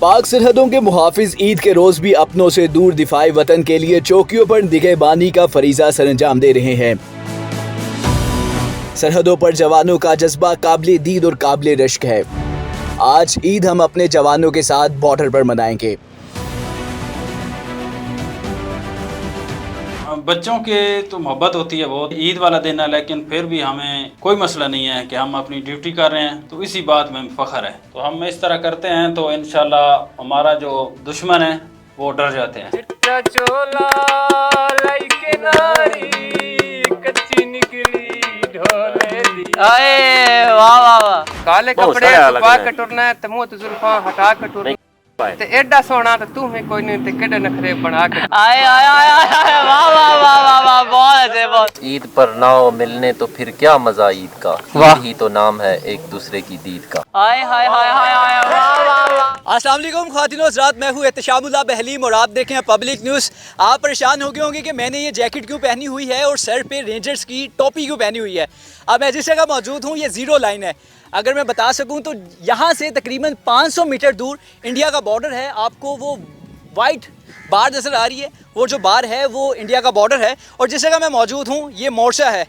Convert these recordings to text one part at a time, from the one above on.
पाक सरहदों के मुहाफिज ईद के रोज भी अपनों से दूर दिफाई वतन के लिए चौकियों पर निगहबानी का फरीजा सरंजाम दे रहे हैं। सरहदों पर जवानों का जज्बा काबिल दीद और काबिल रश्क है। आज ईद हम अपने जवानों के साथ बॉर्डर पर मनाएंगे। बच्चों के तो मोहब्बत होती है बहुत, ईद वाला दिन है, लेकिन फिर भी हमें कोई मसला नहीं है कि हम अपनी ड्यूटी कर रहे हैं, तो इसी बात में फ़ख्र है। तो हम इस तरह करते हैं तो इंशाल्लाह हमारा जो दुश्मन है वो डर जाते हैं। चिट्टा चोला लाइके नारी कच्ची निकली ढोले दी। आए वाह वाह वाह, काले कपड़े छुपा के टुरना है, मुंह तो जुल्फां हटा के टुरना ते एडा सोना तो तू में कोई नहीं ते केडे नखरे बना के। आए आए आए आए वाह वाह वाह वाह वाह, बहुत अच्छे बहुत। ईद पर ना हो मिलने तो फिर क्या मजा ईद का, ईद ही तो नाम है एक दूसरे की दीद का। आए हाय हाय हाय हाय वाह वाह वाह। अस्सलाम वालेकुम ख़वातीनो हज़रात, मैं हूँ एहतशामुल्लाह बहलीम और आप देखें हैं पब्लिक न्यूज़। आप परेशान हो गए होंगे कि मैंने ये जैकेट क्यों पहनी हुई है और सर पे रेंजर्स की टोपी क्यों पहनी हुई है। अब मैं जिस जगह मौजूद हूँ ये ज़ीरो लाइन है। अगर मैं बता सकूँ तो यहाँ से तकरीबन 500 मीटर दूर इंडिया का बॉर्डर है। आपको वो वाइट बार नज़र आ रही है, वो जो बार है वो इंडिया का बॉर्डर है। और जिस जगह मैं मौजूद हूँ ये मोर्चा है।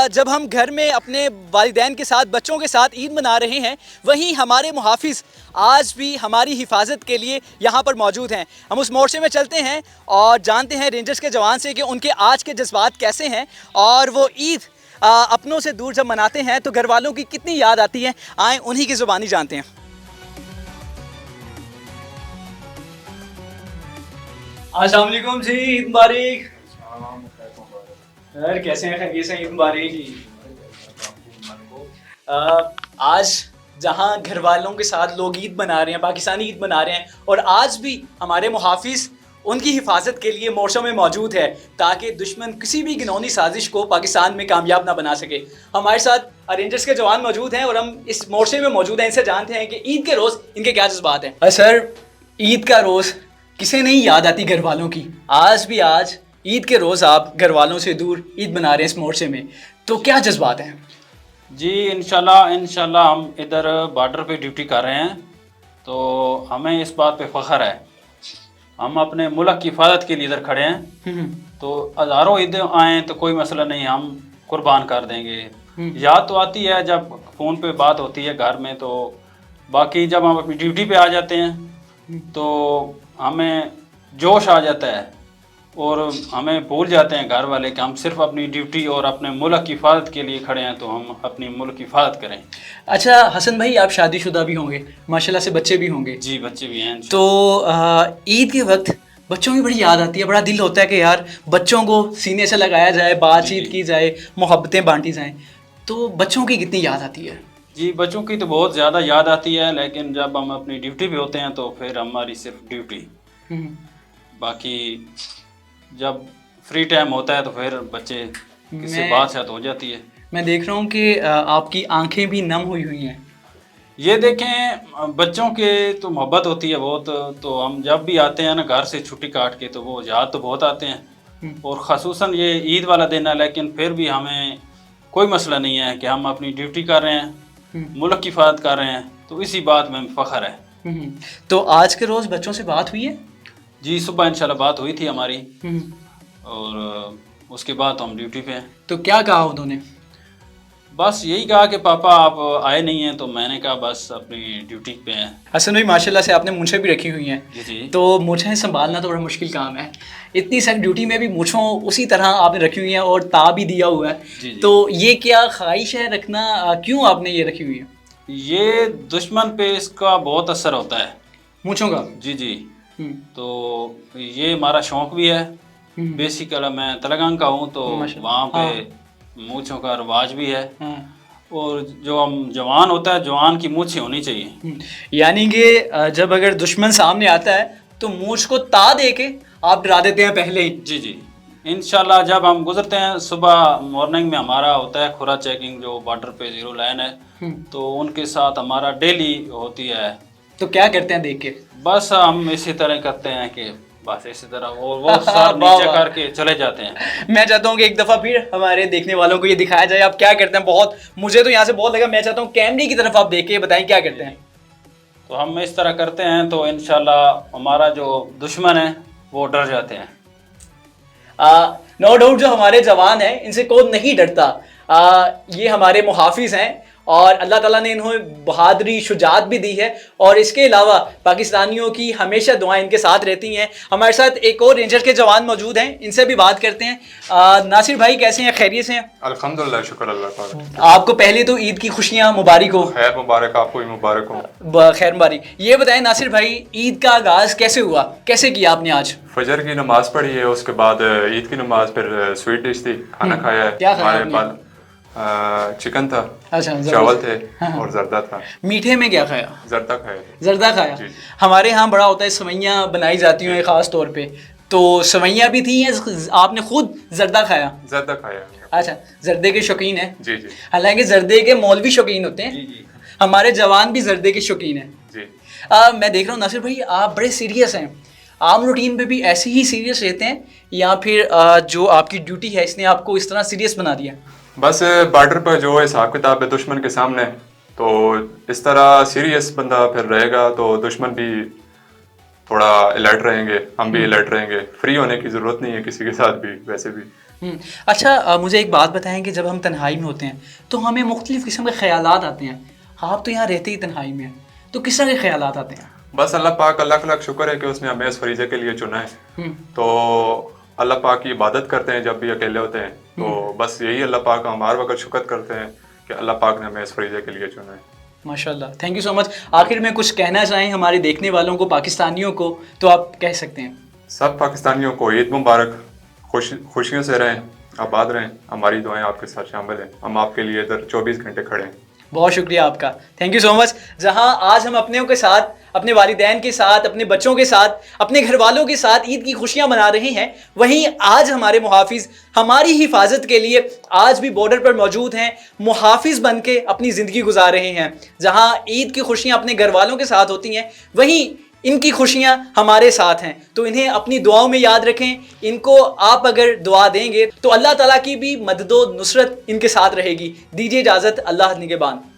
जब हम घर में अपने वालिदैन के साथ बच्चों के साथ ईद मना रहे हैं, वहीं हमारे मुहाफिज आज भी हमारी हिफाजत के लिए यहाँ पर मौजूद हैं। हम उस मोर्चे में चलते हैं और जानते हैं रेंजर्स के जवान से कि उनके आज के जज्बात कैसे हैं और वो ईद अपनों से दूर जब मनाते हैं तो घर वालों की कितनी याद आती है। आए उन्हीं की ज़ुबानी जानते हैं। अस्सलाम वालेकुम जी, ईद मुबारक। सर कैसे हैं? खैरियत से? ईद मुबारक जी। आज जहां घर वालों के साथ लोग ईद मना रहे हैं, पाकिस्तानी ईद मना रहे हैं, और आज भी हमारे मुहाफिज उनकी हिफाजत के लिए मोर्चों में मौजूद है ताकि दुश्मन किसी भी घिनौनी साजिश को पाकिस्तान में कामयाब ना बना सके। हमारे साथ रेंजर्स के जवान मौजूद हैं और हम इस मोर्चे में मौजूद हैं। इनसे जानते हैं कि ईद के रोज़ इनके क्या जज्बात हैं। सर, ईद का रोज़ किसे नहीं याद आती घर वालों की। आज भी आज ईद के रोज़ आप घर वालों से दूर ईद मना रहे हैं इस मोर्चे में, तो क्या जज्बात हैं? जी इंशाल्लाह हम इधर बॉर्डर पे ड्यूटी कर रहे हैं, तो हमें इस बात पे फ़ख्र है। हम अपने मुल्क की हिफाजत के लिए इधर खड़े हैं, तो हज़ारों ईद आएँ तो कोई मसला नहीं, हम कुर्बान कर देंगे। याद तो आती है जब फ़ोन पे बात होती है घर में, तो बाकी जब हम अपनी ड्यूटी पे आ जाते हैं तो हमें जोश आ जाता है और हमें भूल जाते हैं घर वाले कि हम सिर्फ अपनी ड्यूटी और अपने मुल्क की हिफाजत के लिए खड़े हैं, तो हम अपनी मुल्क की हिफाजत करें। अच्छा हसन भाई, आप शादीशुदा भी होंगे, माशाल्लाह से बच्चे भी होंगे। जी बच्चे भी हैं। तो ईद के वक्त बच्चों की बड़ी याद आती है, बड़ा दिल होता है कि यार बच्चों को सीने से लगाया जाए, बातचीत की जाए, मोहब्बतें बांटी जाएं। तो बच्चों की कितनी याद आती है? जी बच्चों की तो बहुत ज़्यादा याद आती है, लेकिन जब हम अपनी ड्यूटी पे होते हैं तो फिर हमारी सिर्फ ड्यूटी, बाकी जब फ्री टाइम होता है तो फिर बच्चे किसी बात से हो जाती है। मैं देख रहा हूँ कि आपकी आंखें भी नम हुई हुई हैं। ये देखें, बच्चों के तो मोहब्बत होती है बहुत, तो हम जब भी आते हैं ना घर से छुट्टी काट के, तो वो याद तो बहुत आते हैं। और ख़ुसूसन ये ईद वाला दिन है, लेकिन फिर भी हमें कोई मसला नहीं है कि हम अपनी ड्यूटी कर रहे हैं, मुल्क की हिफाजत कर रहे हैं, तो इसी बात में फ़ख्र है। तो आज के रोज़ बच्चों से बात हुई है? जी सुबह इंशाल्लाह बात हुई थी हमारी, और उसके बाद तो हम ड्यूटी पे हैं। तो क्या कहा उन्होंने? बस यही कहा कि पापा आप आए नहीं हैं, तो मैंने कहा बस अपनी ड्यूटी पे हैं। हसन भाई माशाल्लाह से आपने मूंछें भी रखी हुई हैं। जी तो मूंछें संभालना तो बड़ा मुश्किल काम है। इतनी सारी ड्यूटी में भी मूंछों उसी तरह आपने रखी हुई हैं और ता भी दिया हुआ है। जी। तो ये क्या ख्वाहिश है रखना, क्यों आपने ये रखी हुई है? ये दुश्मन पे इसका बहुत असर होता है, मूंछों का। जी। तो ये हमारा शौक़ भी है। बेसिकली मैं तलंगाना का हूँ, तो वहाँ पे मूंछों का रिवाज भी है। और जो हम जवान होता है, जवान की मूंछें होनी चाहिए। यानी कि जब अगर दुश्मन सामने आता है तो मूंछ को ता दे के आप डरा देते हैं पहले ही। जी इंशाल्लाह जब हम गुजरते हैं सुबह मॉर्निंग में, हमारा होता है खुरा चेकिंग, जो बॉर्डर पे ज़ीरो लाइन है, तो उनके साथ हमारा डेली होती है। तो क्या करते हैं देख के? बस हम इसी तरह करते हैं कि बस इसी तरह वो सर नीचे करके चले जाते हैं। मैं चाहता हूँ कि एक दफ़ा फिर हमारे देखने वालों को ये दिखाया जाए आप क्या करते हैं। बहुत मुझे तो यहाँ से बहुत लगा, मैं चाहता हूँ कैमरे की तरफ आप देख के बताएं क्या करते हैं। तो हम इस तरह करते हैं तो इंशाल्लाह हमारा जो दुश्मन है वो डर जाते हैं। नो डाउट जो हमारे जवान हैं इनसे कौन नहीं डरता। ये हमारे मुहाफिज हैं और अल्लाह ताला ने इन्हें बहादुरी शुजात भी दी है और इसके अलावा पाकिस्तानियों की हमेशा दुआएं इनके साथ रहती हैं। हमारे साथ एक और रेंजर के जवान मौजूद हैं, इनसे भी बात करते हैं। नासिर भाई कैसे हैं, खैरियत से हैं? अल्हम्दुलिल्लाह, शुक्र अल्लाह का। आपको पहले तो ईद की खुशियाँ मुबारक हो। खैर मुबारक, आपको भी मुबारक हो। खैर मुबारक। ये बताएं नासिर भाई, ईद का आगाज़ कैसे हुआ, कैसे किया आपने आज? फजर की नमाज पढ़ी है, उसके बाद ईद की नमाज, फिर स्वीट डिश थी, खाना खाया है। क्या खाया हमारे पास चिकन था, अच्छा, चावल थे और जर्दा था। मीठे में क्या खाया? जर्दा खाया था। जर्दा खाया। जी, जी। हमारे यहाँ बड़ा होता है, सवैयाँ बनाई जाती हैं ख़ास तौर पे, तो सवैयाँ भी थी या आपने खुद जर्दा खाया? जर्दा खाया। अच्छा, जर्दे के शौकीन है। जी जी हालांकि जर्दे के मौलवी शौकीन होते हैं, हमारे जवान भी जर्दे के शौकीन हैं। जी। मैं देख रहा हूँ नासिर भाई आप बड़े सीरियस हैं, आम रूटीन पे भी ऐसे ही सीरियस रहते हैं या फिर जो आपकी ड्यूटी है इसने आपको इस तरह सीरियस बना दिया? बस बॉर्डर पर जो हिसाब किताब है दुश्मन के सामने, तो इस तरह सीरियस बंदा फिर रहेगा तो दुश्मन भी थोड़ा अलर्ट रहेंगे, हम भी अलर्ट रहेंगे। फ्री होने की ज़रूरत नहीं है किसी के साथ भी, वैसे भी। अच्छा, मुझे एक बात बताएं कि जब हम तन्हाई में होते हैं तो हमें मुख्तलिफ़ किस्म के ख्यालात आते हैं। आप तो यहाँ रहते ही तन्हाई में हैं, तो किस तरह के ख्यालात आते हैं? बस अल्लाह पाक, अल्लाह का लाख शुक्र है कि उसने हमें इस फरीज़े के लिए चुना है। तो अल्लाह पाक की इबादत करते हैं जब भी अकेले होते हैं, तो बस यही अल्लाह पाक हम हर वक्त शुक्र करते हैं कि अल्लाह पाक ने हमें इस फरीज़े के लिए चुना है। माशाल्लाह, थैंक यू सो मच। आखिर में कुछ कहना चाहें हमारे देखने वालों को, पाकिस्तानियों को, तो आप कह सकते हैं। सब पाकिस्तानियों को ईद मुबारक, खुशियों से रहें, आबाद रहें। हमारी दुआएं आपके साथ शामिल हैं, हम आपके लिए इधर 24 घंटे खड़े हैं। बहुत शुक्रिया आपका, थैंक यू सो मच। जहां आज हम अपनों के साथ, अपने वालिदैन के साथ, अपने बच्चों के साथ, अपने घर वालों के साथ ईद की खुशियां मना रहे हैं, वहीं आज हमारे मुहाफिज हमारी हिफाजत के लिए आज भी बॉर्डर पर मौजूद हैं, मुहाफिज बन के अपनी ज़िंदगी गुजार रहे हैं। जहां ईद की खुशियां अपने घर वालों के साथ होती हैं, वहीं इनकी खुशियां हमारे साथ हैं, तो इन्हें अपनी दुआओं में याद रखें। इनको आप अगर दुआ देंगे तो अल्लाह ताला की भी मदद व नुसरत इनके साथ रहेगी। दीजिए इजाज़त, अल्लाह निगहबान।